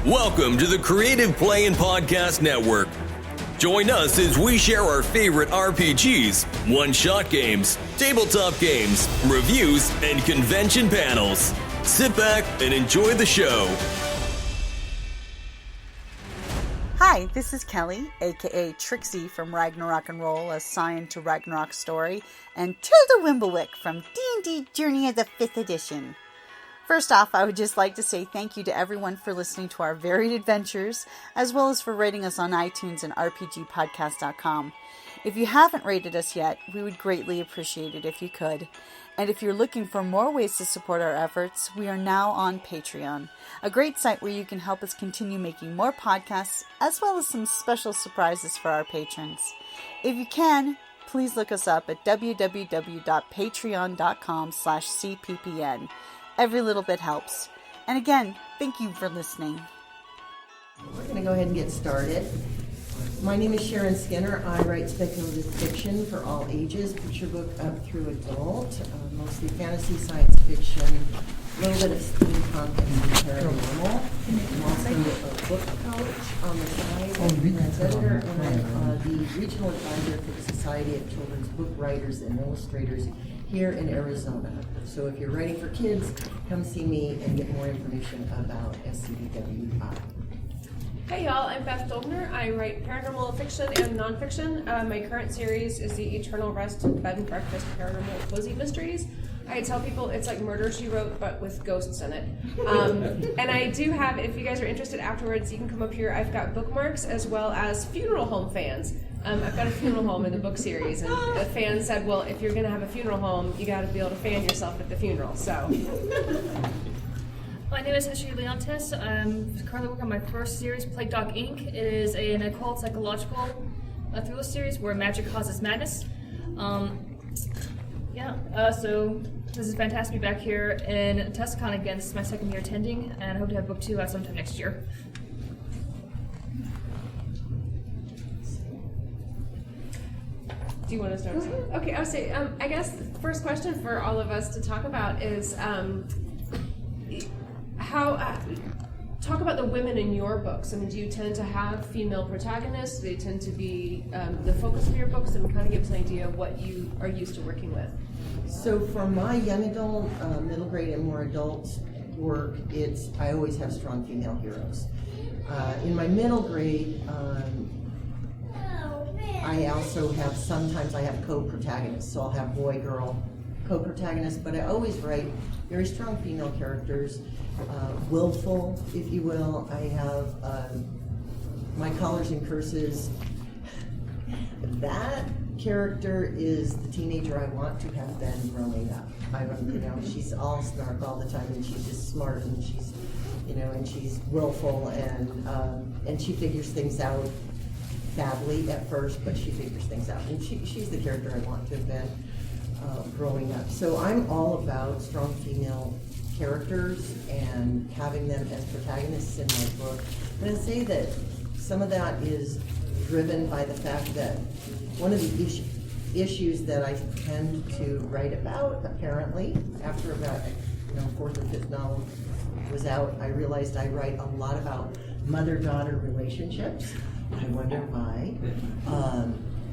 Welcome to the Creative Play and Podcast Network. Join us as we share our favorite RPGs, one-shot games, tabletop games, reviews, and convention panels. Sit back and enjoy the show. Hi, this is Kelly, aka Trixie from Ragnarok and Roll, a Scion to Ragnarok story, and Tilda Wimblewick from D&D Journey of the 5th Edition. First off, I would just like to say thank you to everyone for listening to our varied adventures, as well as for rating us on iTunes and RPGpodcast.com. If you haven't rated us yet, we would greatly appreciate it if you could. And if you're looking for more ways to support our efforts, we are now on Patreon, a great site where you can help us continue making more podcasts, as well as some special surprises for our patrons. If you can, please look us up at www.patreon.com/cppn. Every little bit helps. And again, thank you for listening. We're going to go ahead and get started. My name is Sharon Skinner. I write speculative fiction for all ages, picture book up through adult, mostly fantasy, science fiction, a little bit of steampunk and paranormal. I'm also a book coach on the side, editor, and the regional advisor for the Society of Children's Book Writers and Illustrators here in Arizona. So if you're writing for kids, come see me and get more information about SCBWI. Hey y'all, I'm Beth Dolgner. I write paranormal fiction and nonfiction. My current series is the Eternal Rest and Bed and Breakfast Paranormal Cozy Mysteries. I tell people it's like Murder, She Wrote, but with ghosts in it. And I do have, if you guys are interested afterwards, you can come up here. I've got bookmarks as well as funeral home fans. I've got a funeral home in the book series, and a fan said, well, if you're going to have a funeral home, you got to be able to fan yourself at the funeral, so. My name is Heshe Leontess. I'm currently working on my first series, Plague Dog Inc. It is an occult psychological thriller series where magic causes madness. So this is fantastic to be back here in TusCon again. This is my second year attending, and I hope to have book 2 out sometime next year. Do you want to start? Okay, I'll say, I guess the first question for all of us to talk about is talk about the women in your books. I mean, do you tend to have female protagonists? Do they tend to be the focus of your books? And kind of give us an idea of what you are used to working with. So for my young adult, middle grade, and more adult work, I always have strong female heroes. In my middle grade, I also have, sometimes I have co-protagonists, so I'll have boy-girl co-protagonists, but I always write very strong female characters, willful, if you will. I have my colors and curses. That character is the teenager I want to have been growing up. She's all snark all the time, and she's just smart, and she's, and she's willful, and she figures things out badly at first, but she figures things out, and she's the character I want to have been growing up. So I'm all about strong female characters and having them as protagonists in my book. But I'd say that some of that is driven by the fact that one of the issues that I tend to write about, apparently, after about 4th or 5th novel was out, I realized I write a lot about mother-daughter relationships. I wonder why.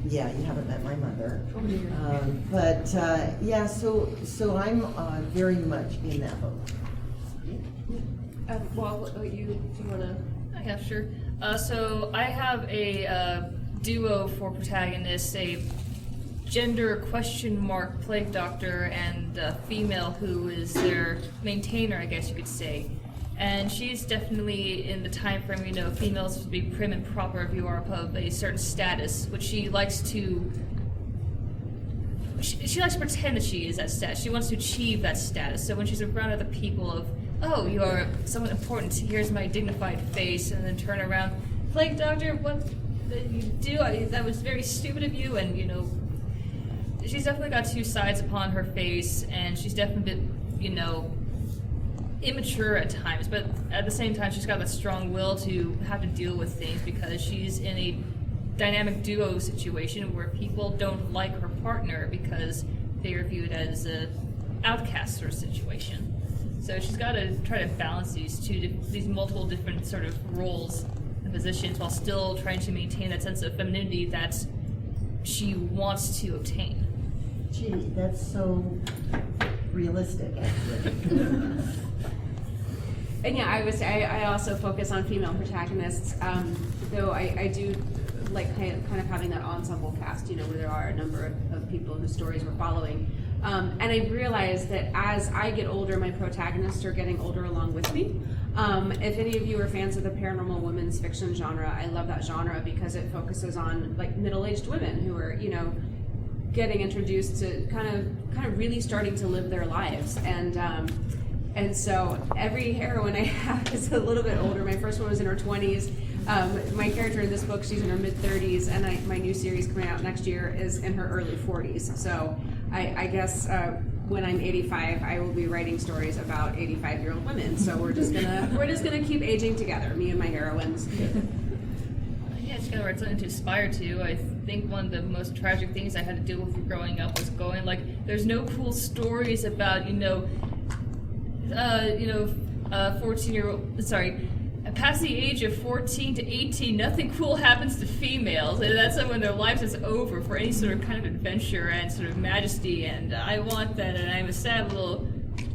You haven't met my mother. So I'm very much in that book. Do you want to? Yeah, sure. So I have a duo for protagonists, a gender question mark plague doctor and a female who is their maintainer, I guess you could say. And she's definitely in the time frame, females to be prim and proper if you are of a certain status, which she likes to pretend that she is that status. She wants to achieve that status. So when she's around other people of, oh, you are someone important, here's my dignified face, and then turn around, Plague Doctor, what did you do? That was very stupid of you, and, she's definitely got two sides upon her face, and she's definitely, immature at times, but at the same time she's got that strong will to have to deal with things because she's in a dynamic duo situation where people don't like her partner because they are viewed as an outcast sort of situation. So she's got to try to balance these multiple different sort of roles and positions while still trying to maintain that sense of femininity that she wants to obtain. Gee, that's so realistic, actually. And yeah, I would say I also focus on female protagonists, though I do like kind of having that ensemble cast, where there are a number of people whose stories we're following. And I realized that as I get older, my protagonists are getting older along with me. If any of you are fans of the paranormal women's fiction genre, I love that genre because it focuses on like middle-aged women who are, getting introduced to kind of really starting to live their lives. And so every heroine I have is a little bit older. My first one was in her 20s. My character in this book, she's in her mid-30s, and my new series coming out next year is in her early 40s. So I guess when I'm 85, I will be writing stories about 85-year-old women. So we're just gonna keep aging together, me and my heroines. Yeah, it's gonna write something to aspire to. I think one of the most tragic things I had to deal with growing up was going like, there's no cool stories about 14-year-old. Sorry. Past the age of 14 to 18, nothing cool happens to females, and that's when their lives is over for any sort of kind of adventure and sort of majesty, and I want that, and I'm a sad little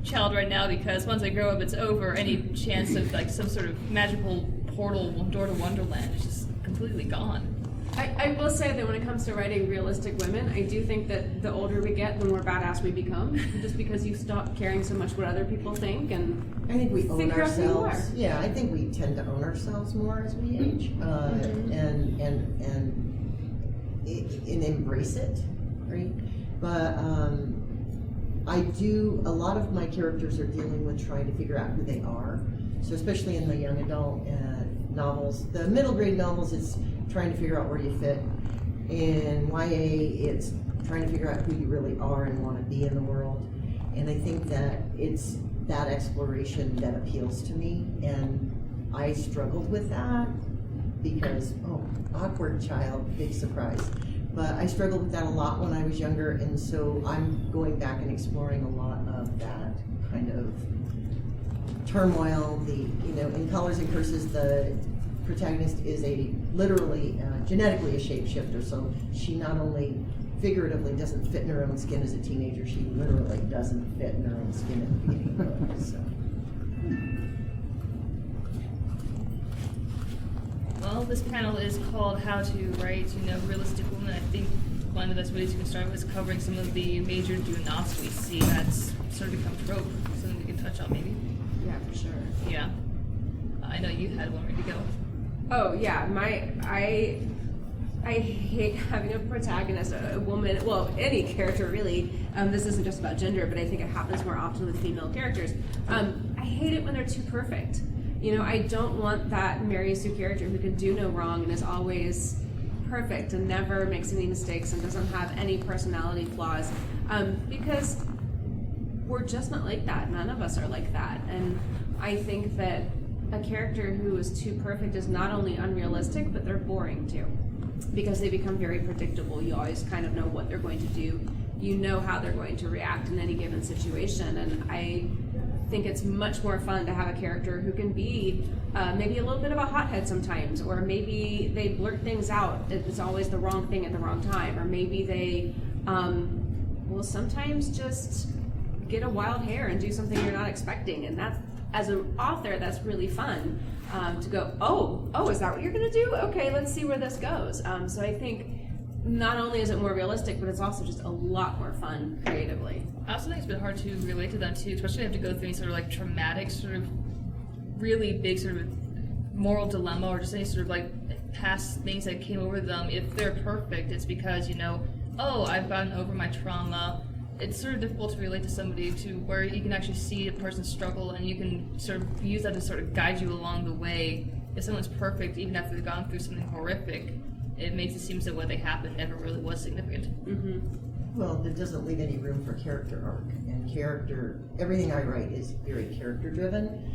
child right now because once I grow up, it's over. Any chance of like some sort of magical portal door to Wonderland is just completely gone. I will say that when it comes to writing realistic women, I do think that the older we get, the more badass we become, just because you stop caring so much what other people think and I think we own figure out who you ourselves. are. Yeah, I think we tend to own ourselves more as we age, and embrace it, right? But I do. A lot of my characters are dealing with trying to figure out who they are. So especially in the young adult novels, the middle grade novels, it's trying to figure out where you fit. In YA, it's trying to figure out who you really are and want to be in the world. And I think that it's that exploration that appeals to me. And I struggled with that because, awkward child, big surprise. But I struggled with that a lot when I was younger, and so I'm going back and exploring a lot of that kind of turmoil. In Colors and Curses, the protagonist is literally genetically a shapeshifter, so she not only figuratively doesn't fit in her own skin as a teenager, she literally doesn't fit in her own skin at the beginning of the book. So. Well, this panel is called How to Write, Realistic Women. I think one of the best ways you can start with is covering some of the major do-nots we see that's sort of become trope, something we can touch on maybe. Yeah, for sure. Yeah. I know you had one ready to go. Oh yeah, I hate having a protagonist, a woman, well, any character really. This isn't just about gender, but I think it happens more often with female characters. I hate it when they're too perfect. I don't want that Mary Sue character who can do no wrong and is always perfect and never makes any mistakes and doesn't have any personality flaws, because we're just not like that. None of us are like that. And I think that a character who is too perfect is not only unrealistic, but they're boring too, because they become very predictable. You always kind of know what they're going to do. You know how they're going to react in any given situation. And I think it's much more fun to have a character who can be maybe a little bit of a hothead sometimes, or maybe they blurt things out. It's always the wrong thing at the wrong time, or maybe they will sometimes just get a wild hair and do something you're not expecting. And that's, as an author, that's really fun to go, oh, is that what you're going to do? Okay, let's see where this goes. So I think not only is it more realistic, but it's also just a lot more fun creatively. I also think it's been hard to relate to them too, especially if you have to go through any sort of like traumatic, sort of really big sort of moral dilemma, or just any sort of like past things that came over them. If they're perfect, it's because, I've gotten over my trauma. It's sort of difficult to relate to somebody to where you can actually see a person's struggle and you can sort of use that to sort of guide you along the way. If someone's perfect, even after they've gone through something horrific, it makes it seem as though what they happened never really was significant. Mm-hmm. Well, it doesn't leave any room for character arc. And everything I write is very character driven.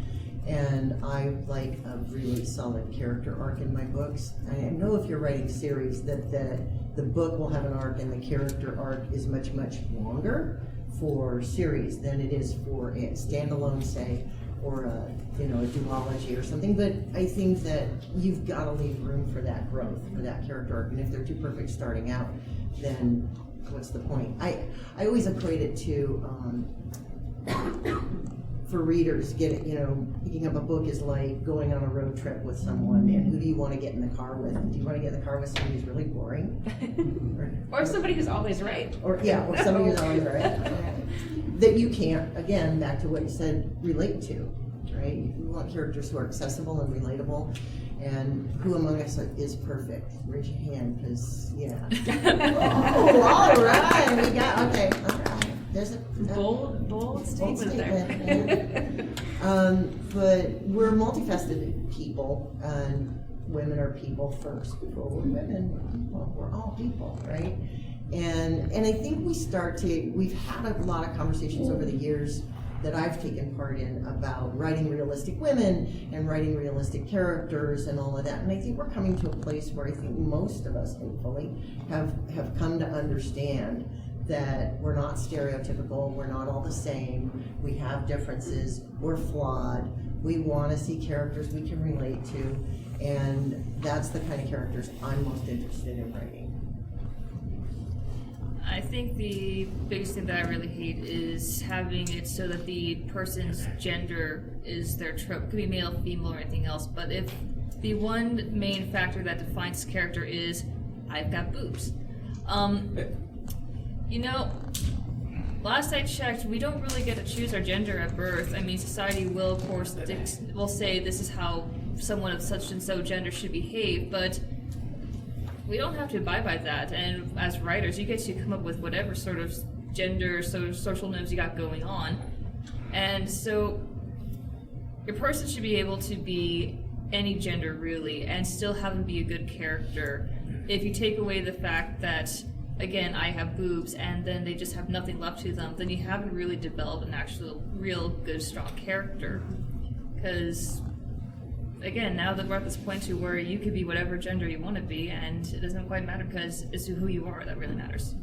And I like a really solid character arc in my books. I know if you're writing series that the book will have an arc and the character arc is much, much longer for series than it is for a standalone, say, or a duology or something. But I think that you've got to leave room for that growth, for that character arc. And if they're too perfect starting out, then what's the point? I always equate it to for readers, picking up a book is like going on a road trip with someone, and who do you want to get in the car with? Do you want to get in the car with somebody who's really boring? Or somebody who's always right. Or somebody who's always right. That you can't, again, back to what you said, relate to, right? You want characters who are accessible and relatable. And who among us is perfect? Raise your hand, because, oh, all right, we got, okay. There's a bold statement there. But we're multifaceted people, and women are people first before we're women. We're all people, right? And I think we've had a lot of conversations over the years that I've taken part in about writing realistic women and writing realistic characters and all of that. And I think we're coming to a place where I think most of us, hopefully, have come to understand that we're not stereotypical, we're not all the same, we have differences, we're flawed, we want to see characters we can relate to, and that's the kind of characters I'm most interested in writing. I think the biggest thing that I really hate is having it so that the person's gender is their trope. It could be male, female, or anything else, but if the one main factor that defines character is, I've got boobs. Last I checked, we don't really get to choose our gender at birth. I mean, society will, of course, will say this is how someone of such and so gender should behave, but we don't have to abide by that. And as writers, you get to come up with whatever sort of gender, sort of social norms you got going on. And so your person should be able to be any gender, really, and still have them be a good character. If you take away the fact that, again, I have boobs, and then they just have nothing left to them, then you haven't really developed an actual, real good, strong character. Because, again, now that we're at this point to where you could be whatever gender you want to be, and it doesn't quite matter because it's who you are that really matters.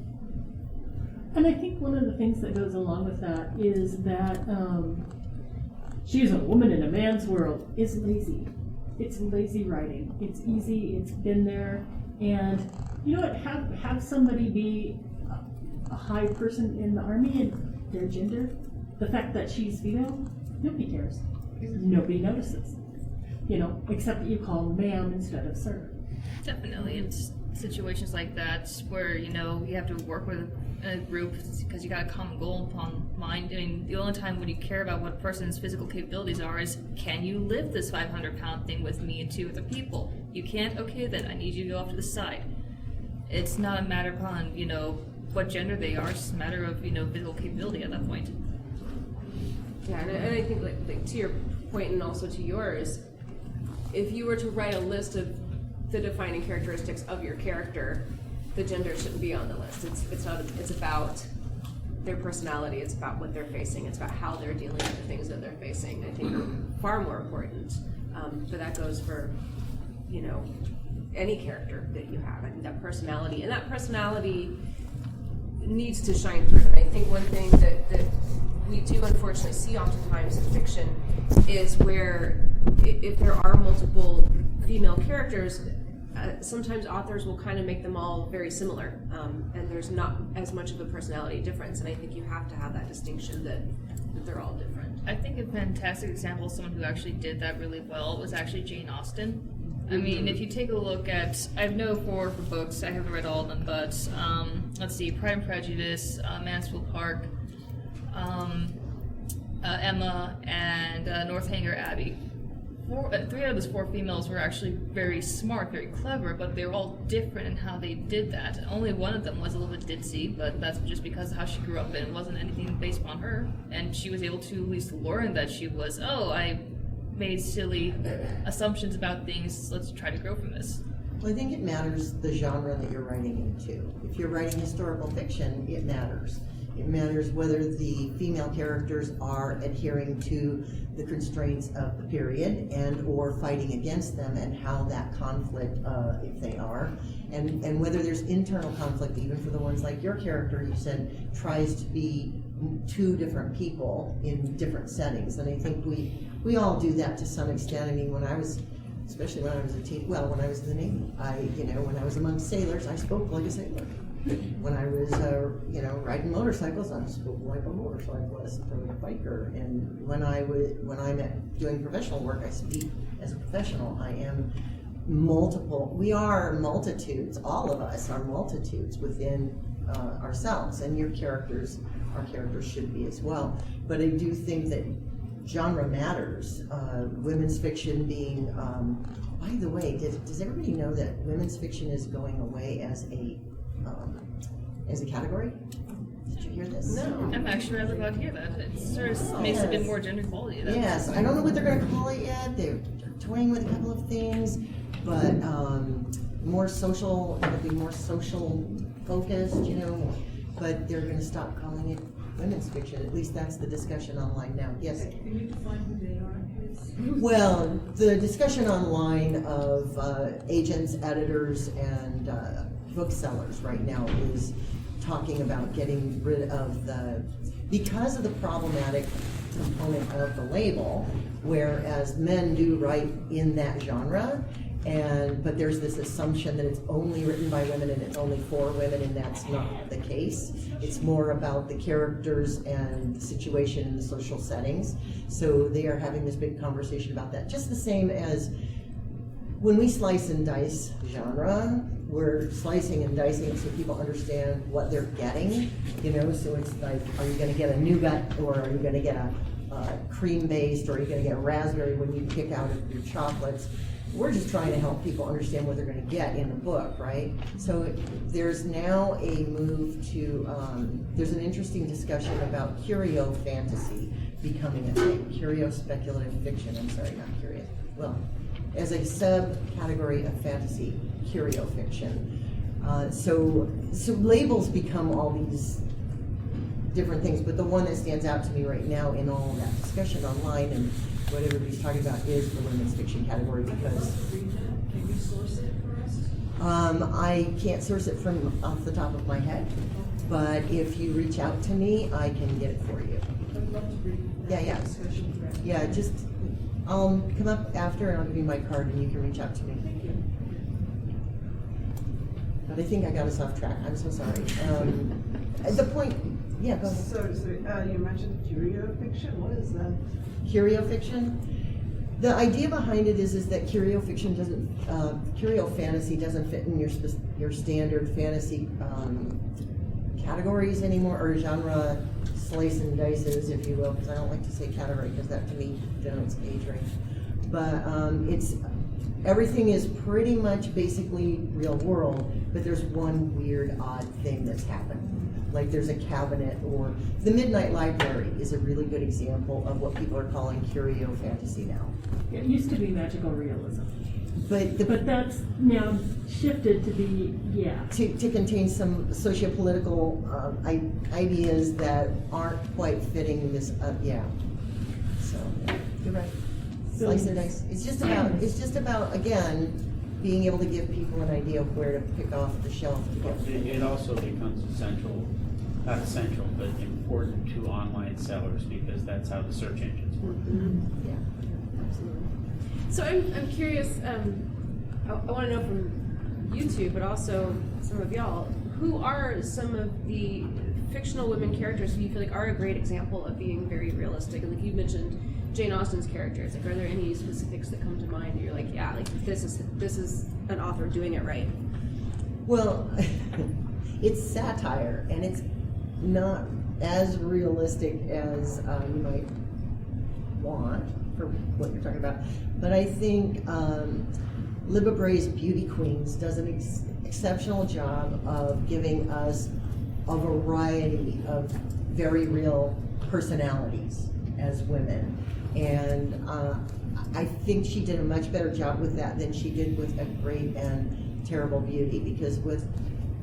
And I think one of the things that goes along with that is that she's a woman in a man's world is lazy. It's lazy writing. It's easy. It's been there. And you know what? Have somebody be a high person in the army and their gender. The fact that she's female, nobody cares. Nobody notices. Except that you call ma'am instead of sir. Definitely, it's situations like that where you have to work with a group because you got a common goal upon mind. I mean, the only time when you care about what a person's physical capabilities are is, can you lift this 500-pound thing with me and two other people? You can't? Okay, then I need you to go off to the side. It's not a matter upon what gender they are. It's just a matter of physical capability at that point. Yeah, and I think like to your point and also to yours, if you were to write a list of the defining characteristics of your character, the gender shouldn't be on the list. It's about their personality. It's about what they're facing. It's about how they're dealing with the things that they're facing. I think are far more important. But that goes for any character that you have. I think that personality needs to shine through. And I think one thing that we do unfortunately see oftentimes in fiction is where if there are multiple female characters, sometimes authors will kind of make them all very similar, and there's not as much of a personality difference. And I think you have to have that distinction that they're all different. I think a fantastic example of someone who actually did that really well was actually Jane Austen. I mean, if you take a look at, I know four books, I haven't read all of them, but let's see, Pride and Prejudice, Mansfield Park, Emma, and Northanger Abbey. Three out of those four females were actually very smart, very clever, but they were all different in how they did that. Only one of them was a little bit ditzy, but that's just because of how she grew up, and it wasn't anything based on her. And she was able to at least learn that she was, I made silly assumptions about things, let's try to grow from this. Well, I think it matters the genre that you're writing into. If you're writing historical fiction, it matters. It matters whether the female characters are adhering to the constraints of the period and or fighting against them, and how that conflict, if they are, and whether there's internal conflict, even for the ones like your character, you said, tries to be two different people in different settings, and I think we all do that to some extent. I mean, especially when I was a teen, well, when I was in the Navy, when I was among sailors, I spoke like a sailor. When I was, riding motorcycles, I spoke like a motorcyclist or a biker. And when I'm doing professional work, I speak as a professional. I am multiple. We are multitudes. All of us are multitudes within ourselves, and our characters should be as well. But I do think that genre matters. Women's fiction being, by the way, does everybody know that women's fiction is going away as a category? Did you hear this? No. I'm actually rather glad to hear that. It sort of makes it a bit more gender equality. Yes, I don't know what they're going to call it yet. They're toying with a couple of things, but more social, it'll be more social focused, but they're going to stop calling it women's fiction. At least that's the discussion online now. Yes? Can you define who they are? Well, the discussion online of agents, editors, and booksellers right now is talking about getting rid of because of the problematic component of the label, whereas men do write in that genre, but there's this assumption that it's only written by women and it's only for women, and that's not the case. It's more about the characters and the situation and the social settings. So they are having this big conversation about that. Just the same as when we slice and dice genre, we're slicing and dicing it so people understand what they're getting, so it's like, are you going to get a nougat, or are you going to get a cream-based, or are you going to get raspberry when you pick out your chocolates? We're just trying to help people understand what they're going to get in the book, right? So there's now a move to, there's an interesting discussion about curio fantasy becoming a thing. Curio speculative fiction, not curious. Well, as a subcategory of fantasy, curio fiction. So labels become all these different things, but the one that stands out to me right now in all of that discussion online and what everybody's talking about is the women's fiction category, because Can you source it for us? I can't source it from off the top of my head, but if you reach out to me, I can get it for you. I'd love to read Yeah. discussion thread. Yeah, just I'll come up after and I'll give you my card and you can reach out to me. Thank you. But I think I got us off track. I'm so sorry. The point, yeah, go ahead. So you mentioned curio fiction. What is that? Curio fiction. The idea behind it is that curio fiction curio fantasy doesn't fit in your standard fantasy categories anymore, or genre slice and dices, if you will, because I don't like to say category because that to me denotes age range. But everything is pretty much basically real world, but there's one weird, odd thing that's happened. Like there's a cabinet, or the Midnight Library is a really good example of what people are calling curio fantasy now. It used to be magical realism, But but that's now shifted to be, to contain some sociopolitical ideas that aren't quite fitting this So you're right. Slice and dice. It's just about again being able to give people an idea of where to pick off the shelf to get. It also becomes not essential, but important to online sellers, because that's how the search engines work. Yeah, absolutely. So I'm curious, I want to know from you two, but also some of y'all, who are some of the fictional women characters who you feel like are a great example of being very realistic? And like you mentioned Jane Austen's characters, like are there any specifics that come to mind that you're like, yeah, like this is an author doing it right? Well, it's satire, and it's not as realistic as you might want for what you're talking about. But I think Libba Bray's Beauty Queens does an exceptional job of giving us a variety of very real personalities as women. And I think she did a much better job with that than she did with A Great and Terrible Beauty,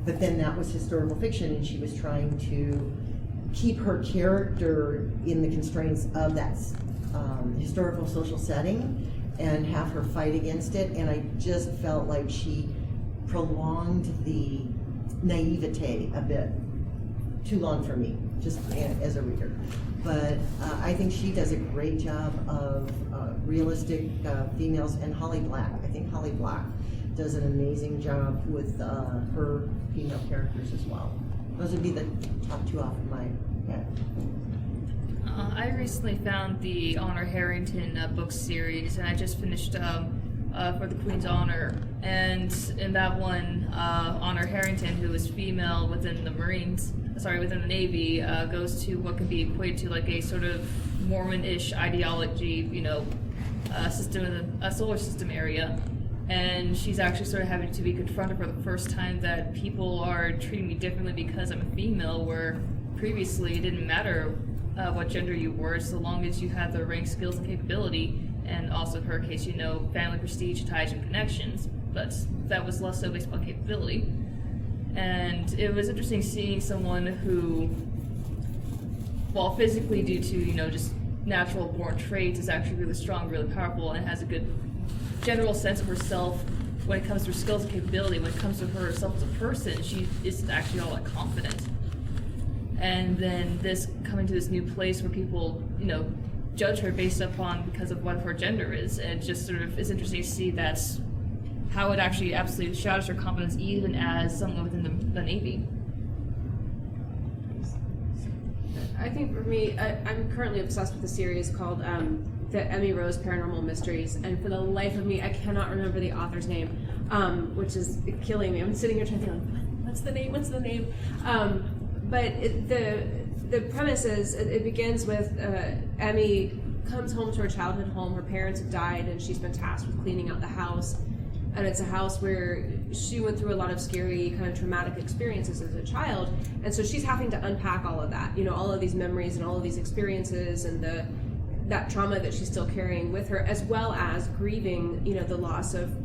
but then that was historical fiction, and she was trying to keep her character in the constraints of that historical social setting and have her fight against it. And I just felt like she prolonged the naivete a bit too long for me. just as a reader. But I think she does a great job of realistic females, and Holly Black. I think Holly Black does an amazing job with her female characters as well. Those would be the top two off of my head. I recently found the Honor Harrington book series, and I just finished For the Queen's Honor. And in that one, Honor Harrington, who is female within the within the Navy, goes to what can be equated to like a sort of Mormon-ish ideology, system in a solar system area. And she's actually sort of having to be confronted for the first time that people are treating me differently because I'm a female, where previously it didn't matter what gender you were, so long as you had the rank, skills, and capability, and also in her case, family prestige, ties, and connections, but that was less so based upon capability. And it was interesting seeing someone who, while physically due to, just natural born traits, is actually really strong, really powerful, and has a good general sense of herself when it comes to her skills and capability. When it comes to herself as a person, she is actually all that confident. And then this coming to this new place where people, judge her based upon because of what her gender is, and it just sort of is interesting to see that's how it actually absolutely shatters her confidence even as someone within the Navy. I think for me, I'm currently obsessed with a series called the Emmy Rose Paranormal Mysteries, and for the life of me, I cannot remember the author's name, which is killing me. I'm sitting here trying to think, what's the name? But the premise is, it begins with Emmy comes home to her childhood home. Her parents have died, and she's been tasked with cleaning out the house. And it's a house where she went through a lot of scary, kind of traumatic experiences as a child. And so she's having to unpack all of that, all of these memories and all of these experiences and that trauma that she's still carrying with her, as well as grieving, the loss of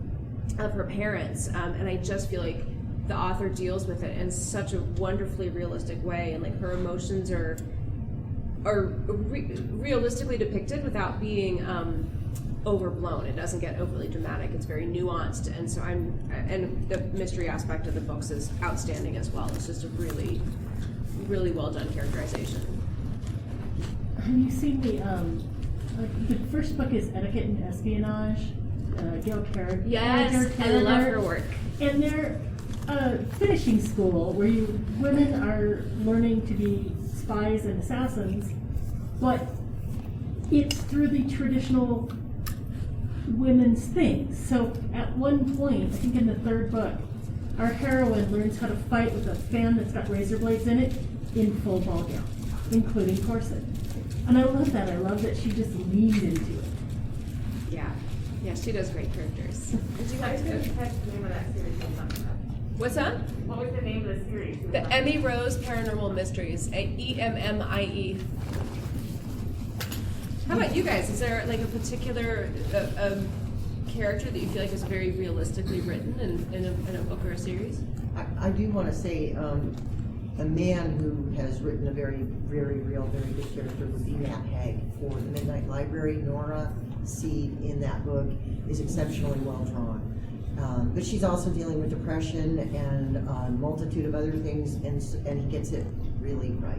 her parents. And I just feel like the author deals with it in such a wonderfully realistic way, and like her emotions are realistically depicted without being overblown. It doesn't get overly dramatic. It's very nuanced, and so and the mystery aspect of the books is outstanding as well. It's just a really, really well done characterization. Have you seen the first book is Etiquette and Espionage? Gail Carriger. Yes, I love her work. And they're finishing school where women are learning to be spies and assassins, but it's through the traditional women's things. So at one point, I think in the third book, our heroine learns how to fight with a fan that's got razor blades in it in full ball gown, including corset. And I love that. I love that she just leaned into it. Yeah, she does great characters. Did you guys catch the name of that series you were talking about? What's that? What was the name of the series? The Emmy Rose Paranormal Mysteries, EMMIE. How about you guys? Is there like a particular character that you feel like is very realistically written in a book or a series? I do want to say a man who has written a very, very real, very good character would be Matt Haig for The Midnight Library. Nora Seed in that book is exceptionally well drawn. But she's also dealing with depression and a multitude of other things, and he gets it really right.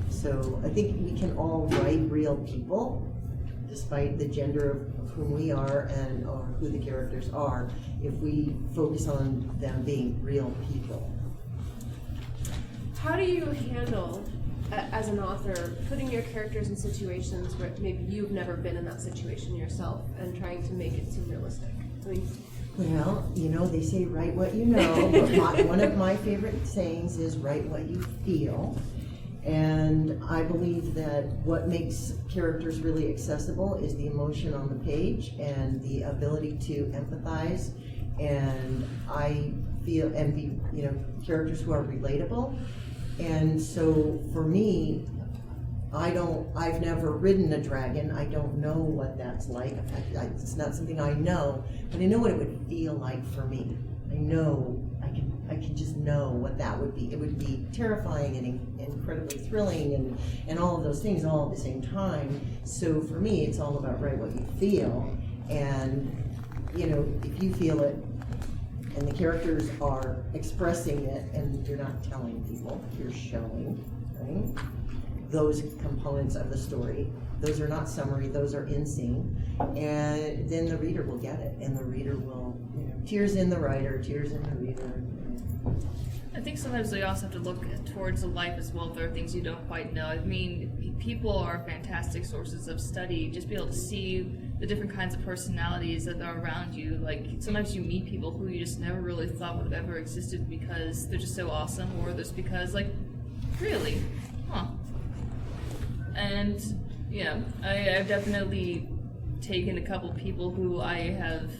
So I think we can all write real people, despite the gender of whom we are or who the characters are, if we focus on them being real people. How do you handle, as an author, putting your characters in situations where maybe you've never been in that situation yourself and trying to make it seem realistic? Well, they say write what you know, but one of my favorite sayings is write what you feel. And I believe that what makes characters really accessible is the emotion on the page and the ability to empathize, and be characters who are relatable. And so for me, I've never ridden a dragon. I don't know what that's like. In fact, it's not something I know, but I know what it would feel like for me. I know, I can just know what that would be. It would be terrifying and incredibly thrilling and all of those things all at the same time. So for me, it's all about write what you feel. And, if you feel it, and the characters are expressing it, and you're not telling people, you're showing, right? Those components of the story. Those are not summary, those are in scene. And then the reader will get it, and the reader will, tears in the writer, tears in the reader. I think sometimes we also have to look towards the life as well. There are things you don't quite know. I mean, people are fantastic sources of study. Just be able to see the different kinds of personalities that are around you. Like, sometimes you meet people who you just never really thought would have ever existed because they're just so awesome, or just because, like, really? Huh. And, yeah, I've definitely taken a couple people who I have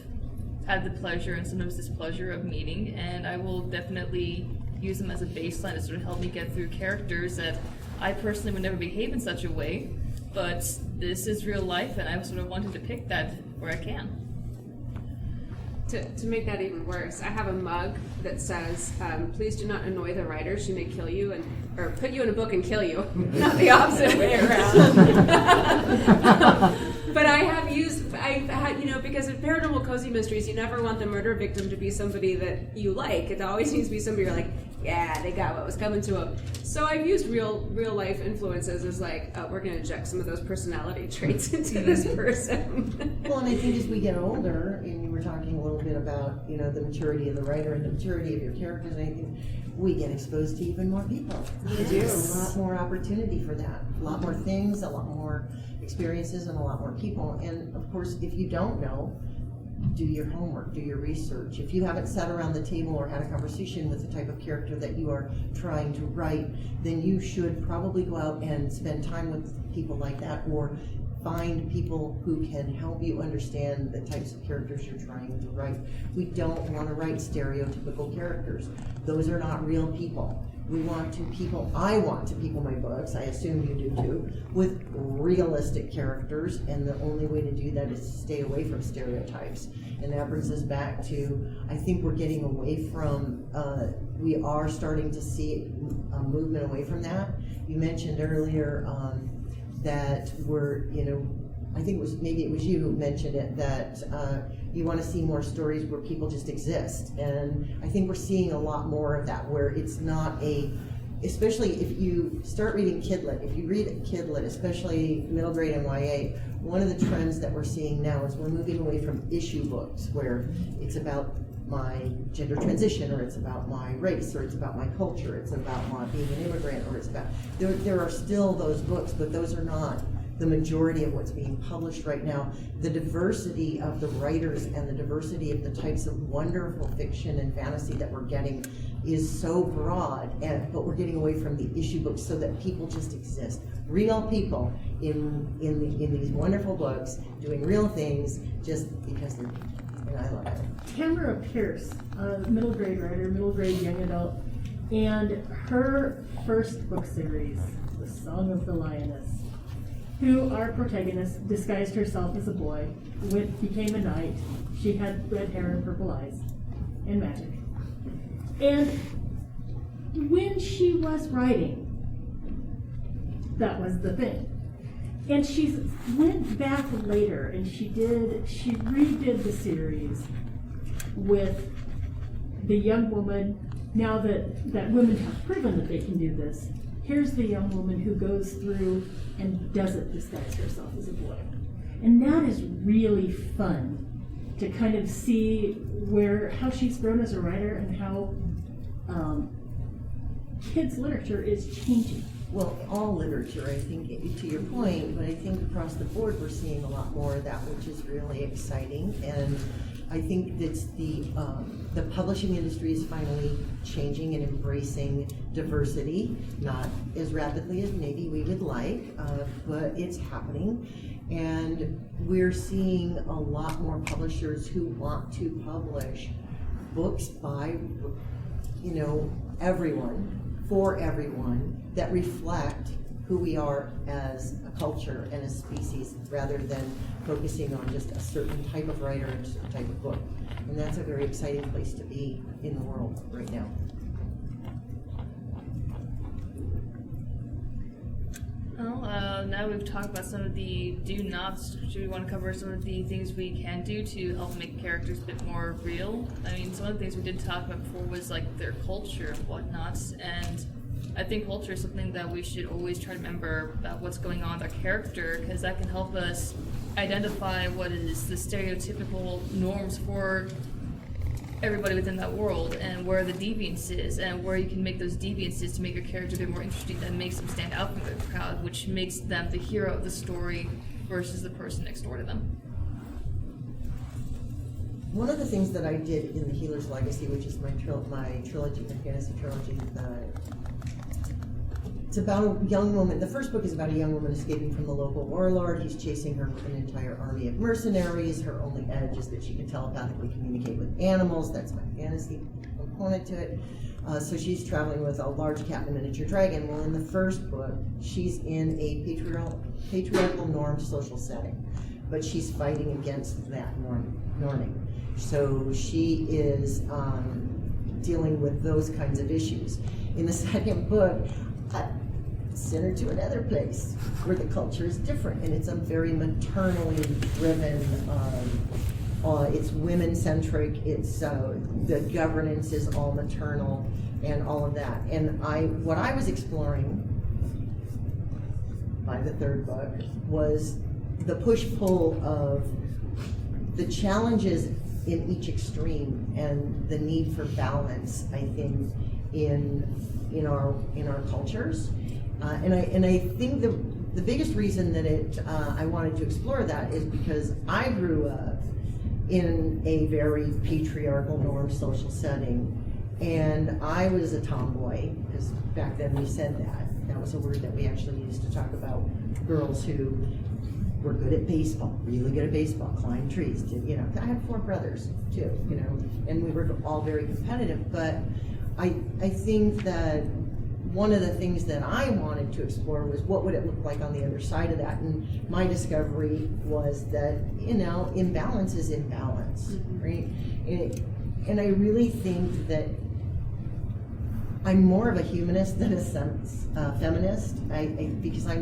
had the pleasure and sometimes displeasure of meeting, and I will definitely use them as a baseline to sort of help me get through characters that I personally would never behave in such a way, but this is real life, and I sort of wanted to pick that where I can. To make that even worse, I have a mug that says, please do not annoy the writer, she may kill you, or put you in a book and kill you, not the opposite way around. But I have used, because in paranormal cozy mysteries, you never want the murder victim to be somebody that you like. It always needs to be somebody you're like, yeah, they got what was coming to them. So I've used real life influences as like, we're going to inject some of those personality traits into this person. Well, and I think as we get older, and you were talking a little bit about, the maturity of the writer and the maturity of your characters, and I think we get exposed to even more people. Yes. There's a lot more opportunity for that. A lot more things, a lot more experiences, and a lot more people. And of course, if you don't know, do your homework, do your research. If you haven't sat around the table or had a conversation with the type of character that you are trying to write, then you should probably go out and spend time with people like that, or find people who can help you understand the types of characters you're trying to write. We don't want to write stereotypical characters. Those are not real people. I want to people my books, I assume you do too, with realistic characters, and the only way to do that is to stay away from stereotypes. And that brings us back to, I think we're getting away from, we are starting to see a movement away from that. You mentioned earlier that we're, I think it was you who mentioned it, that you want to see more stories where people just exist. And I think we're seeing a lot more of that, where it's not especially if you start reading kidlit, if you read kidlit, especially middle grade and YA, one of the trends that we're seeing now is we're moving away from issue books, where it's about my gender transition, or it's about my race, or it's about my culture, it's about my being an immigrant, or it's about, there are still those books, but those are not the majority of what's being published right now. The diversity of the writers and the diversity of the types of wonderful fiction and fantasy that we're getting is so broad, but we're getting away from the issue books so that people just exist. Real people in these wonderful books doing real things just because they're people. And I love it. Tamara Pierce, a middle grade writer, middle grade young adult, and her first book series, The Song of the Lioness, who our protagonist disguised herself as a boy, became a knight. She had red hair and purple eyes, and magic. And when she was writing, that was the thing. And she went back later and she redid the series with the young woman. Now that women have proven that they can do this, here's the young woman who goes through and doesn't disguise herself as a boy. And that is really fun to kind of see how she's grown as a writer and how kids' literature is changing. Well, all literature, I think, to your point, but I think across the board we're seeing a lot more of that, which is really exciting. And I think that's the publishing industry is finally changing and embracing diversity, not as rapidly as maybe we would like, but it's happening. And we're seeing a lot more publishers who want to publish books by, everyone, for everyone, that reflect who we are as a culture and a species, rather than focusing on just a certain type of writer and a certain type of book. And that's a very exciting place to be in the world right now. Well, now we've talked about some of the do-nots. Do we want to cover some of the things we can do to help make characters a bit more real? I mean, some of the things we did talk about before was like their culture and whatnots, and I think culture is something that we should always try to remember about what's going on with our character, because that can help us identify what is the stereotypical norms for everybody within that world, and where the deviance is, and where you can make those deviances to make your character a bit more interesting, that makes them stand out from the crowd, which makes them the hero of the story versus the person next door to them. One of the things that I did in The Healer's Legacy, which is my trilogy, my fantasy trilogy, it's about a young woman. The first book is about a young woman escaping from the local warlord. He's chasing her with an entire army of mercenaries. Her only edge is that she can telepathically communicate with animals. That's my fantasy component to it. So she's traveling with a large cat and a miniature dragon. Well, in the first book, she's in a patriarchal normed social setting, but she's fighting against that norming. So she is dealing with those kinds of issues. In the second book, send her to another place where the culture is different, and it's a very maternally driven, it's women-centric, it's the governance is all maternal and all of that. And what I was exploring by the third book was the push-pull of the challenges in each extreme and the need for balance, I think, in our cultures. And I think the biggest reason that I wanted to explore that is because I grew up in a very patriarchal norm social setting, and I was a tomboy, because back then we said that was a word that we actually used to talk about girls who were good at baseball, really good at baseball, climbed trees, I had 4 brothers too, and we were all very competitive. But I think that one of the things that I wanted to explore was what would it look like on the other side of that. And my discovery was that, imbalance is imbalance, right? And I really think that I'm more of a humanist than a feminist, because I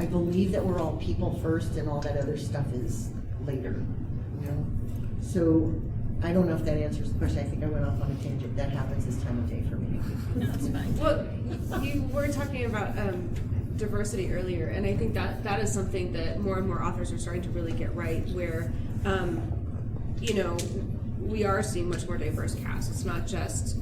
believe that we're all people first and all that other stuff is later, So I don't know if that answers the question. I think I went off on a tangent. That happens this time of day for me. No, it's fine. Well, you were talking about diversity earlier, and I think that is something that more and more authors are starting to really get right, where, we are seeing much more diverse casts. It's not just,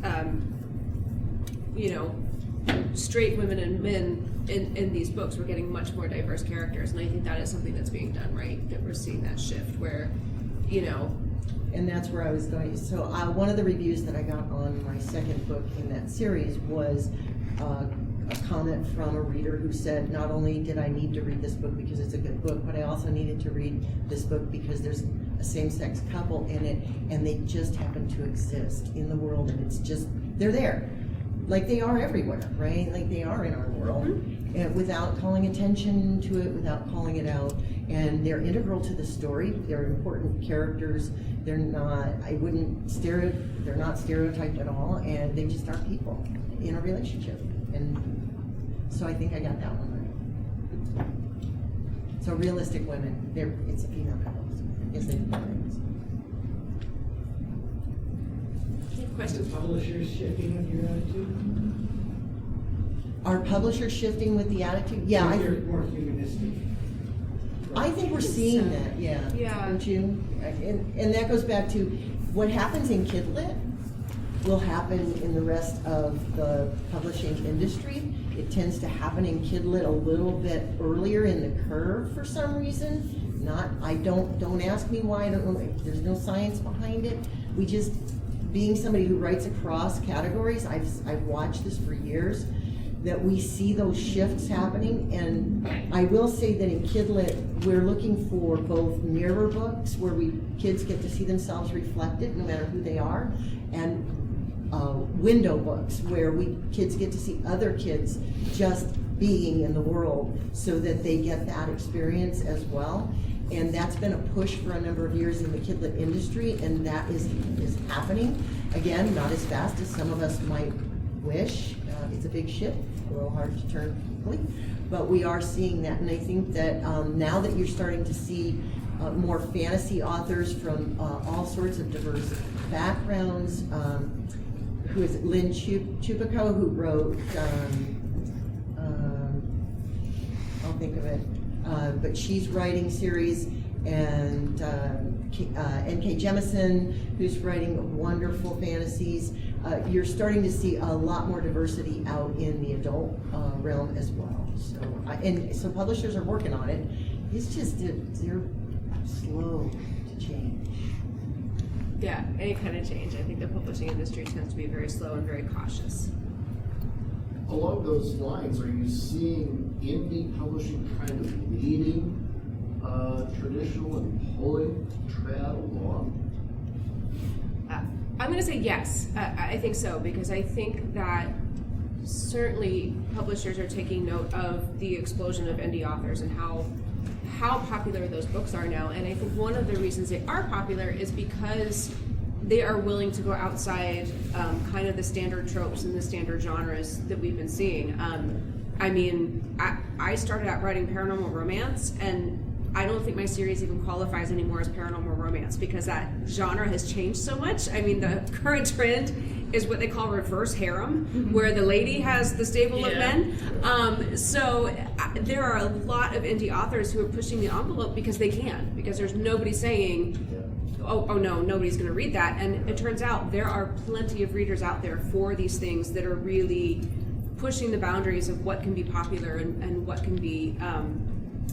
straight women and men in these books. We're getting much more diverse characters, and I think that is something that's being done right, that we're seeing that shift where, And that's where I was going. So one of the reviews that I got on my second book in that series was a comment from a reader who said, not only did I need to read this book because it's a good book, but I also needed to read this book because there's a same-sex couple in it, and they just happen to exist in the world, and it's just, they're there. Like they are everywhere, right? Like they are in our world, and without calling attention to it, without calling it out. And they're integral to the story. They're important characters. They're not, they're not stereotyped at all, and they just are people in a relationship. And so I think I got that one right. So realistic women, it's a female couple. Yes, they do things. Is the publishers shifting with your attitude? Are publishers shifting with the attitude? Yeah. They're more humanistic. I think we're seeing that, yeah. Don't you? And that goes back to what happens in Kidlit will happen in the rest of the publishing industry. It tends to happen in Kidlit a little bit earlier in the curve for some reason. Don't ask me why, I don't know. There's no science behind it. We just, being somebody who writes across categories, I've watched this for years, that we see those shifts happening. And I will say that in Kidlit, we're looking for both mirror books where kids get to see themselves reflected no matter who they are, and window books where kids get to see other kids just being in the world so that they get that experience as well. And that's been a push for a number of years in the Kidlit industry, and that is happening. Again, not as fast as some of us might wish. It's a big ship, a little hard to turn quickly. but we are seeing that, and I think that now that you're starting to see more fantasy authors from all sorts of diverse backgrounds. Who is it? Lynn Chupico, who wrote, I'll think of it, but she's writing series, and N.K. Jemisin, who's writing wonderful fantasies. You're starting to see a lot more diversity out in the adult realm as well. So publishers are working on it. It's just they're slow to change. Yeah, any kind of change. I think the publishing industry tends to be very slow and very cautious. Along those lines, are you seeing indie publishing kind of leading traditional and pulling trad along? I'm going to say yes. I think so, because I think that certainly publishers are taking note of the explosion of indie authors and how popular those books are now. And I think one of the reasons they are popular is because they are willing to go outside kind of the standard tropes and the standard genres that we've been seeing. I mean, I started out writing paranormal romance, and I don't think my series even qualifies anymore as paranormal romance because that genre has changed so much. I mean, the current trend is what they call reverse harem, where the lady has the stable of men. So there are a lot of indie authors who are pushing the envelope because they can, because there's nobody saying, oh no, nobody's going to read that. And it turns out there are plenty of readers out there for these things that are really pushing the boundaries of what can be popular and what can be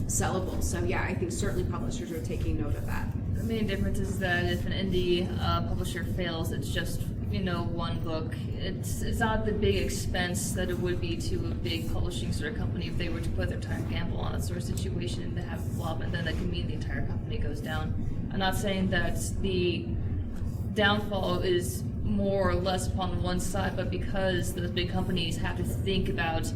sellable. So yeah, I think certainly publishers are taking note of that. The main difference is that if an indie publisher fails, it's just one book. It's not the big expense that it would be to a big publishing sort of company if they were to put their entire gamble on a sort of situation and to have a flop, and then that can mean the entire company goes down. I'm not saying that the downfall is more or less upon one side, but because the big companies have to think about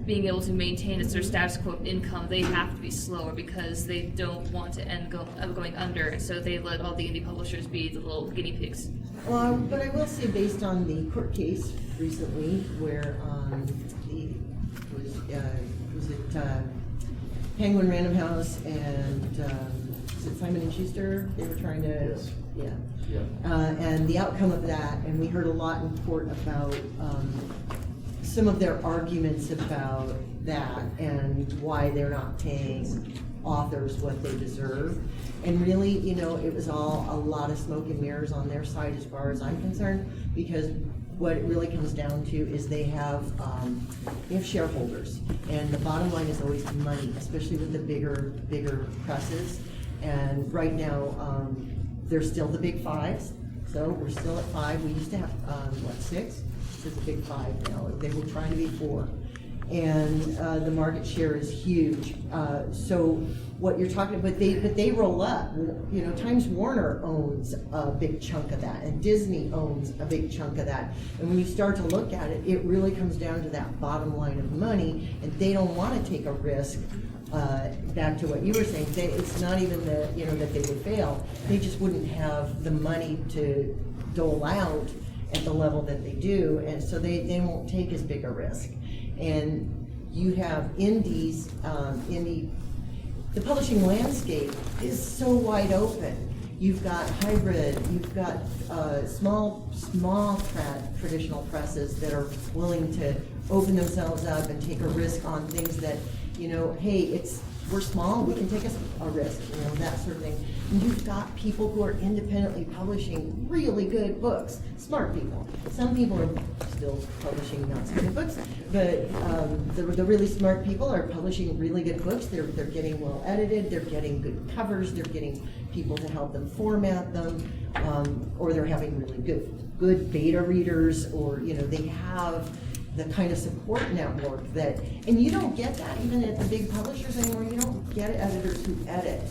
being able to maintain a sort of status quo of income, they have to be slower because they don't want to end up going under, and so they let all the indie publishers be the little guinea pigs. Well, but I will say, based on the court case recently, where was it Penguin Random House and is it Simon and Schuster? They were trying to, and the outcome of that, and we heard a lot in court about some of their arguments about that and why they're not paying authors what they deserve. And really, it was all a lot of smoke and mirrors on their side as far as I'm concerned, because what it really comes down to is they have shareholders, and the bottom line is always money, especially with the bigger presses. And right now, they're still the big fives, so we're still at 5. We used to have 6. It's a big 5 now. They were trying to be 4, and the market share is huge. So what you're talking about, but they roll up. Times Warner owns a big chunk of that, and Disney owns a big chunk of that. And when you start to look at it, it really comes down to that bottom line of money, and they don't want to take a risk. Back to what you were saying, it's not even that that they would fail. They just wouldn't have the money to dole out at the level that they do, and so they won't take as big a risk. And you have indies, the publishing landscape is so wide open. You've got hybrid, you've got small traditional presses that are willing to open themselves up and take a risk on things that, hey, we're small, we can take a risk, that sort of thing. And you've got people who are independently publishing really good books, smart people. Some people are still publishing not so good books, but the really smart people are publishing really good books. They're getting well edited, they're getting good covers, they're getting people to help them format them, or they're having really good beta readers, or they have the kind of support network and you don't get that even at the big publishers anymore. You don't get editors who edit.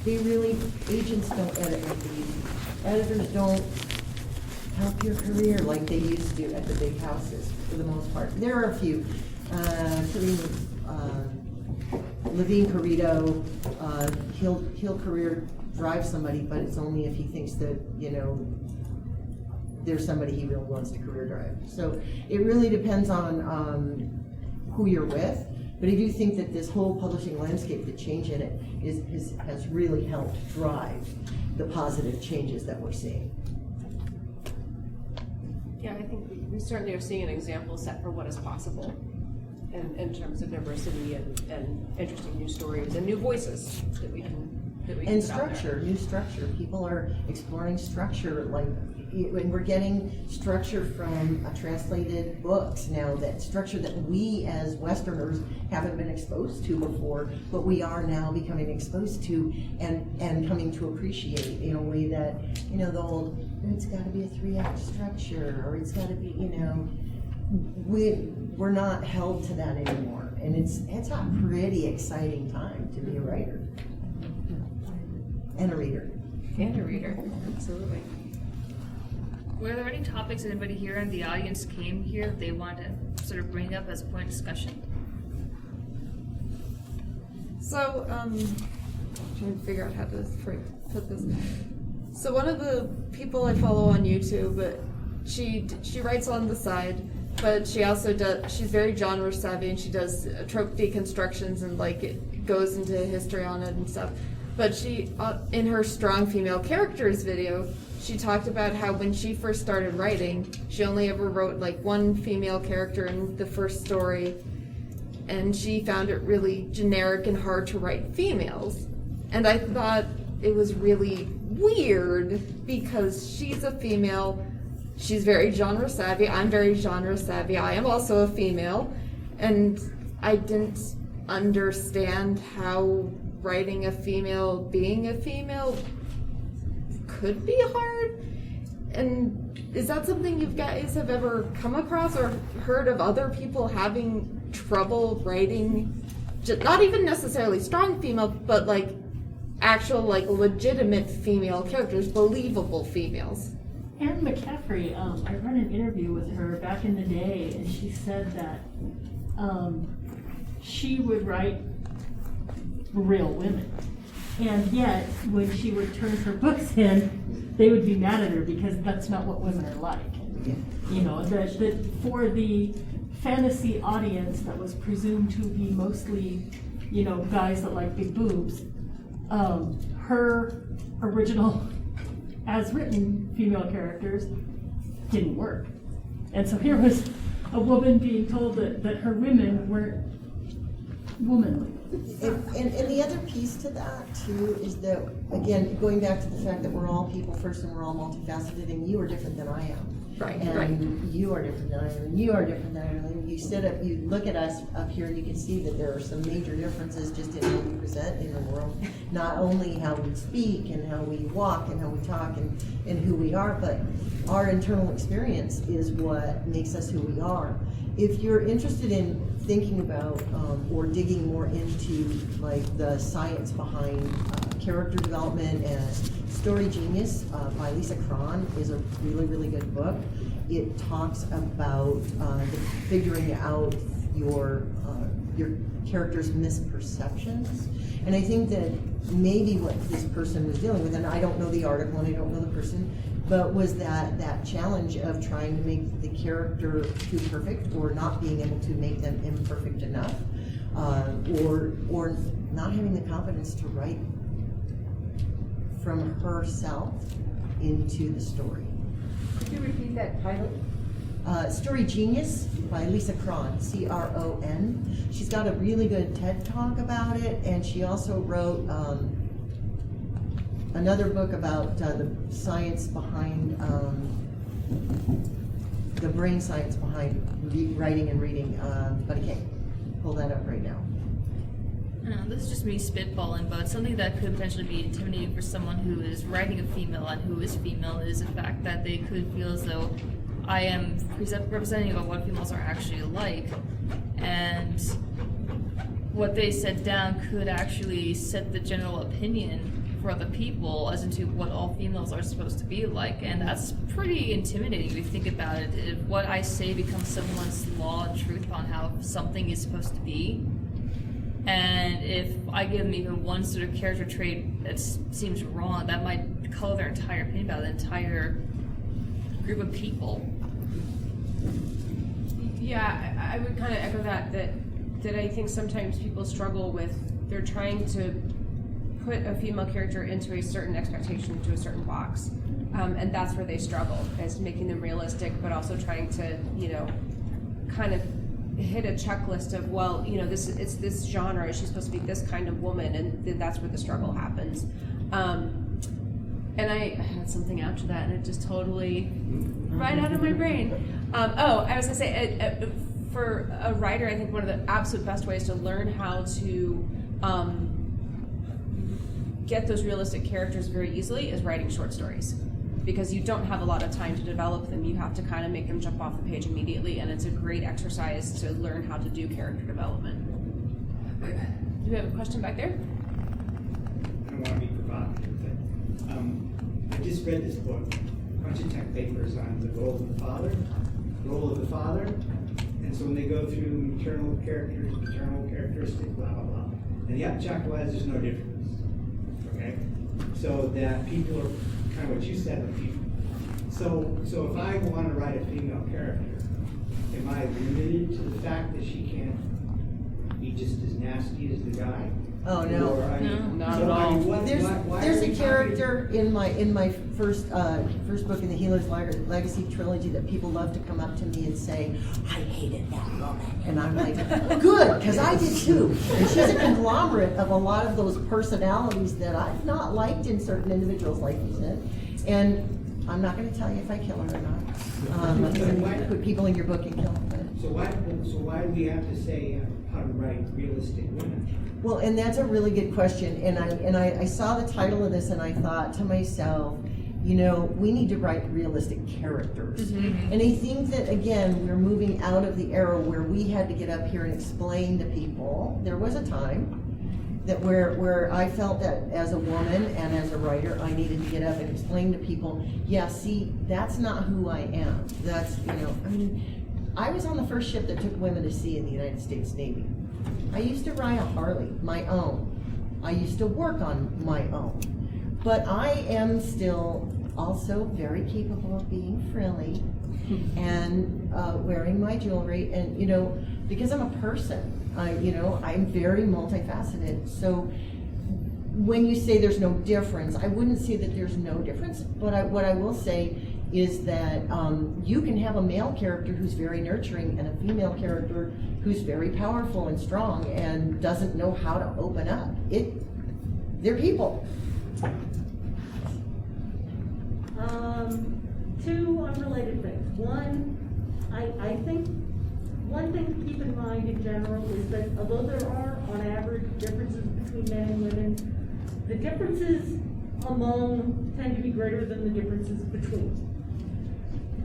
Agents don't edit like they used to. Editors don't help your career like they used to at the big houses, for the most part. There are a few. Levine Carrito, he'll career drive somebody, but it's only if he thinks that, there's somebody he really wants to career drive. So it really depends on who you're with. But I do think that this whole publishing landscape, the change in it, has really helped drive the positive changes that we're seeing. Yeah, I think we certainly are seeing an example set for what is possible in terms of diversity and interesting new stories and new voices that we can And put out there. structure, new structure. People are exploring structure, like, and we're getting structure from translated books now, that structure that we as Westerners haven't been exposed to before, but we are now becoming exposed to and coming to appreciate in a way that, the old, it's gotta be a 3-act structure, or it's gotta be, we're not held to that anymore. And it's a pretty exciting time to be a writer. And a reader. And a reader, absolutely. Were there any topics that anybody here in the audience came here that they wanted to sort of bring up as a point of discussion? So, trying to figure out how to put this. So one of the people I follow on YouTube, she writes on the side, but she also she's very genre savvy, and she does trope deconstructions and it goes into history on it and stuff. But she, in her Strong Female Characters video, she talked about how when she first started writing, she only ever wrote one female character in the first story, and she found it really generic and hard to write females. And I thought it was really weird because she's a female, she's very genre savvy, I'm very genre savvy, I am also a female, and I didn't understand how writing a female, being a female, could be hard. And is that something you guys have ever come across or heard of other people having trouble writing, not even necessarily strong female, but actual legitimate female characters, believable females? Anne McCaffrey, I read an interview with her back in the day, and she said that she would write real women. And yet, when she would turn her books in, they would be mad at her because that's not what women are like. That for the fantasy audience that was presumed to be mostly, guys that like big boobs, her original, as written, female characters didn't work. And so here was a woman being told that her women weren't womanly. And the other piece to that too is that, again, going back to the fact that we're all people first and we're all multifaceted, and you are different than I am. Right. And you are different than I am, and you are different than I am. And you sit up, you look at us up here, and you can see that there are some major differences just in how we present in the world. Not only how we speak and how we walk and how we talk and who we are, but our internal experience is what makes us who we are. If you're interested in thinking about or digging more into the science behind character development, and Story Genius by Lisa Cron is a really, really good book. It talks about figuring out your character's misperceptions. And I think that maybe what this person was dealing with, and I don't know the article and I don't know the person, but was that challenge of trying to make the character too perfect, or not being able to make them imperfect enough, or not having the confidence to write from herself into the story. Could you repeat that title? Story Genius by Lisa Cron, C-R-O-N. She's got a really good TED Talk about it, and she also wrote another book about the science behind, the brain science behind writing and reading, but I can't pull that up right now. This is just me spitballing, but something that could potentially be intimidating for someone who is writing a female and who is female is the fact that they could feel as though I am representing of what females are actually like, and what they set down could actually set the general opinion for other people as into what all females are supposed to be like, and that's pretty intimidating if you think about it. If what I say becomes someone's law and truth on how something is supposed to be, and if I give them even one sort of character trait that seems wrong, that might color their entire opinion about the entire group of people. Yeah, I would kind of echo that that I think sometimes people struggle with. They're trying to put a female character into a certain expectation, to a certain box, and that's where they struggle, is making them realistic, but also trying to, kind of hit a checklist of, well, it's this genre, she's supposed to be this kind of woman, and that's where the struggle happens. And I had something after that, and it just totally right out of my brain. I was gonna say, for a writer, I think one of the absolute best ways to learn how to get those realistic characters very easily is writing short stories, because you don't have a lot of time to develop them. You have to kind of make them jump off the page immediately, and it's a great exercise to learn how to do character development. Do we have a question back there? I don't want to be provocative, but I just read this book, a bunch of tech papers on the role of the father, and so when they go through maternal characters, paternal characteristics, blah, blah, blah, and the upshot was there's no difference, okay? So that people are kind of what you said, so if I want to write a female character, am I limited to the fact that she can't be just as nasty as the guy? Oh no, No, not at all. There's a character in my first book in the Healer's Legacy trilogy that people love to come up to me and say, I hated that woman, and I'm like, good, because I did too. And she's a conglomerate of a lot of those personalities that I've not liked in certain individuals, like you said. And I'm not going to tell you if I kill her or not. You put people in your book and kill them. So why do we have to say how to write realistic women? Well, and that's a really good question. And I saw the title of this and I thought to myself, we need to write realistic characters. Mm-hmm. And I think that, again, we're moving out of the era where we had to get up here and explain to people. There was a time that where I felt that as a woman and as a writer, I needed to get up and explain to people, see, that's not who I am. That's, I was on the first ship that took women to sea in the United States Navy. I used to ride a Harley, my own. I used to work on my own. But I am still also very capable of being frilly and wearing my jewelry, and because I'm a person, I'm very multifaceted. So when you say there's no difference, I wouldn't say that there's no difference, but what I will say is that you can have a male character who's very nurturing and a female character who's very powerful and strong and doesn't know how to open up. They're people. Two unrelated things. One, I think one thing to keep in mind in general is that although there are, on average, differences between men and women, the differences among tend to be greater than the differences between.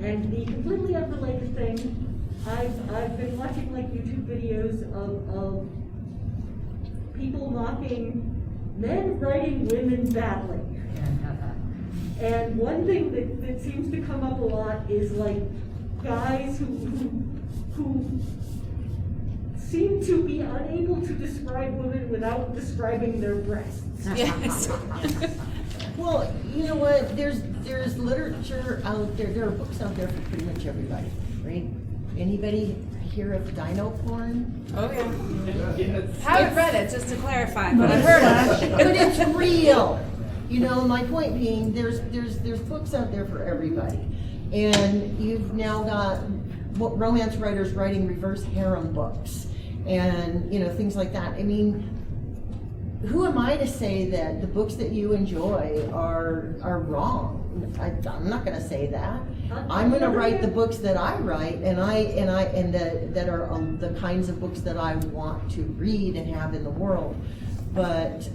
And the completely unrelated thing, I've been watching YouTube videos of people mocking men writing women badly. And one thing that seems to come up a lot is guys who seem to be unable to describe women without describing their breasts. Yes. Well, you know what? There's literature out there. There are books out there for pretty much everybody, right? Anybody hear of dino porn? Oh yeah. Yes. Haven't read it, just to clarify, but I've heard of it. But it's real. My point being, there's books out there for everybody, and you've now got romance writers writing reverse harem books, and things like that. I mean, who am I to say that the books that you enjoy are wrong? I'm not going to say that. I'm going to write the books that I write, and that are the kinds of books that I want to read and have in the world. But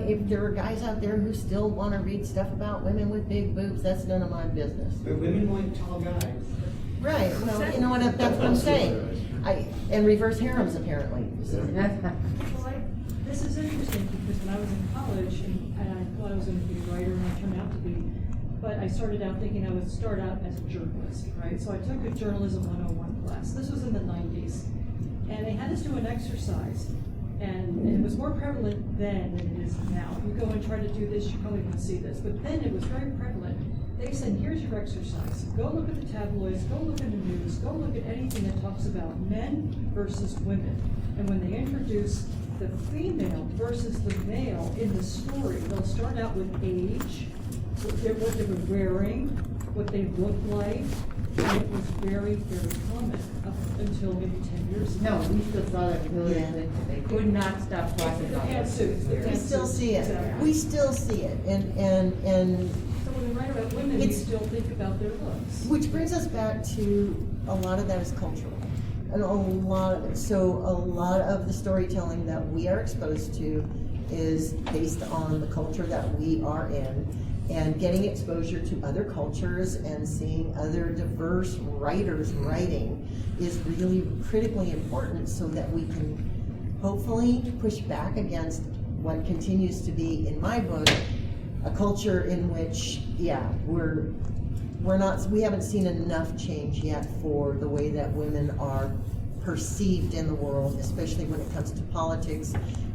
if there are guys out there who still want to read stuff about women with big boobs, that's none of my business. But women want tall guys. Right. Well, you know what? That's what I'm saying. And reverse harems apparently. So. This is interesting because when I was in college and I thought I was going to be a writer, and I turned out to be, but I started out thinking I would start out as a journalist, right? So I took a journalism 101 class. This was in the 90s. And they had us do an exercise, and it was more prevalent then than it is now. If you go and try to do this, you probably won't see this, but then it was very prevalent. They said, here's your exercise. Go look at the tabloids, go look at the news, go look at anything that talks about men versus women. And when they introduce the female versus the male in the story, they'll start out with age, what they were wearing, what they looked like, and it was very, very common up until maybe 10 years ago. No, we still saw that really, Yeah. they could not stop talking about that. We still see it. We still see it. And So when they write about women, you still think about their looks. which brings us back to a lot of that is cultural. And a lot of it. So a lot of the storytelling that we are exposed to is based on the culture that we are in, and getting exposure to other cultures and seeing other diverse writers writing is really critically important, so that we can hopefully push back against what continues to be, in my book, a culture in which, we haven't seen enough change yet for the way that women are perceived in the world, especially when it comes to politics,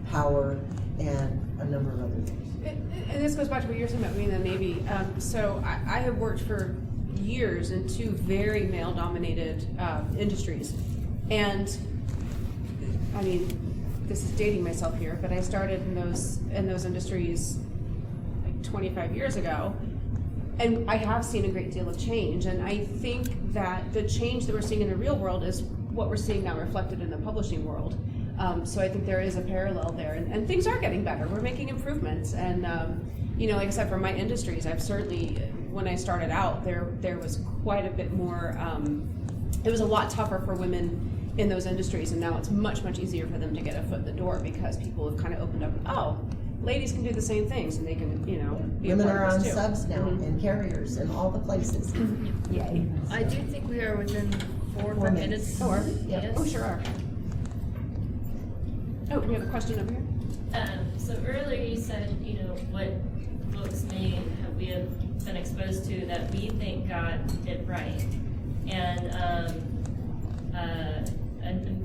power, and a number of other things. And this goes back to what you were saying about being in the Navy. So I have worked for years in two very male-dominated industries. And, I mean, this is dating myself here, but I started in those industries like 25 years ago. And I have seen a great deal of change. And I think that the change that we're seeing in the real world is what we're seeing now reflected in the publishing world. So I think there is a parallel there, and things are getting better. We're making improvements, and like I said, for my industries, I've certainly, when I started out, there was quite a bit more. It was a lot tougher for women in those industries, and now it's much, much easier for them to get a foot in the door because people have kind of opened up. Oh, ladies can do the same things, and they can, be Women a are part of on this too. subs now and carriers in all the places. Yay! I do think we are within 4 more minutes. Oh, are we? Yes. Oh, sure are. Oh, we have a question over here. So earlier you said, what books we have been exposed to that we think got it right. And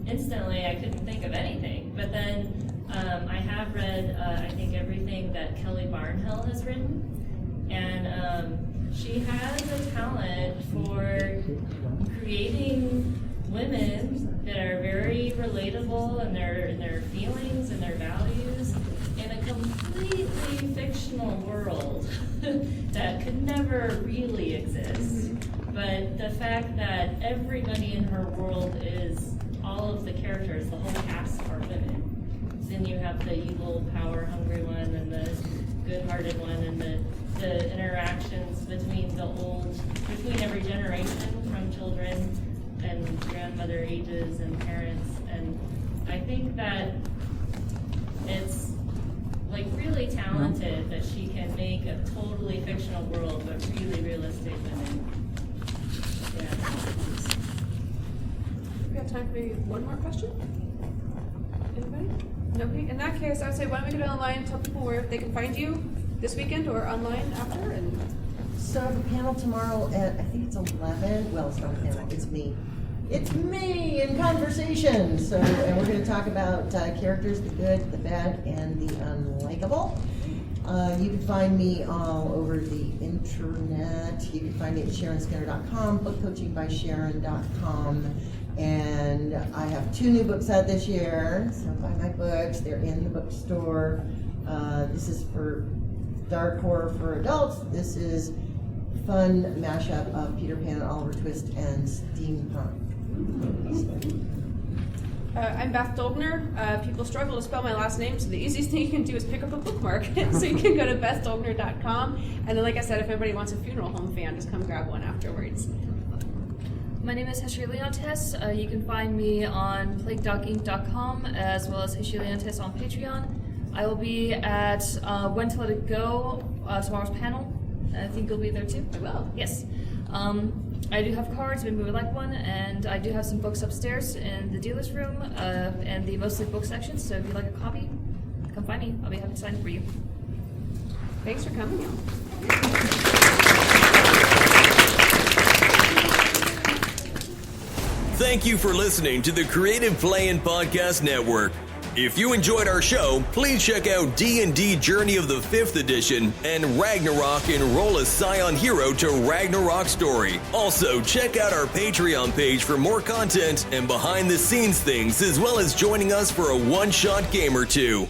instantly I couldn't think of anything. But then I have read, I think, everything that Kelly Barnhill has written. And she has a talent for creating women that are very relatable in their feelings and their values in a completely fictional world that could never really exist. But the fact that everybody in her world is, all of the characters, the whole cast are women. Then you have the evil, power-hungry one and the good-hearted one, and the interactions between every generation, from children and grandmother ages and parents. And I think that it's like really talented that she can make a totally fictional world but really realistic women. Yeah. We have time for maybe one more question? Anybody? Nobody? In that case, I would say, why don't we go online and tell people where they can find you this weekend or online after? And So the panel tomorrow at, I think it's 11, well, it's not a panel, it's me. It's me in conversation. So, and we're going to talk about characters, the good, the bad, and the unlikable. You can find me all over the internet. You can find me at SharonSkinner.com, bookcoachingbysharon.com. And I have 2 new books out this year, so buy my books. They're in the bookstore. This is for dark horror for adults. This is fun mashup of Peter Pan, Oliver Twist, and steampunk. I'm Beth Dolgner. People struggle to spell my last name, so the easiest thing you can do is pick up a bookmark. So you can go to bethdolgner.com. And then, like I said, if anybody wants a funeral home fan, just come grab one afterwards. My name is Heshe Leontess. You can find me on plaguedoginc.com as well as Heshe Leontess on Patreon. I will be at When to Let It Go, tomorrow's panel. I think you'll be there too. I will. Yes. I do have cards, maybe we would like one, and I do have some books upstairs in the dealer's room and the mostly book section, so if you'd like a copy, come find me. I'll be happy to sign it for you. Thanks for coming, y'all. Thank you for listening to the Creative Play and Podcast Network. If you enjoyed our show, please check out D&D Journey of the 5th Edition and Ragnarok Enroll a Scion Hero to Ragnarok Story. Also, check out our Patreon page for more content and behind-the-scenes things, as well as joining us for a one-shot game or two.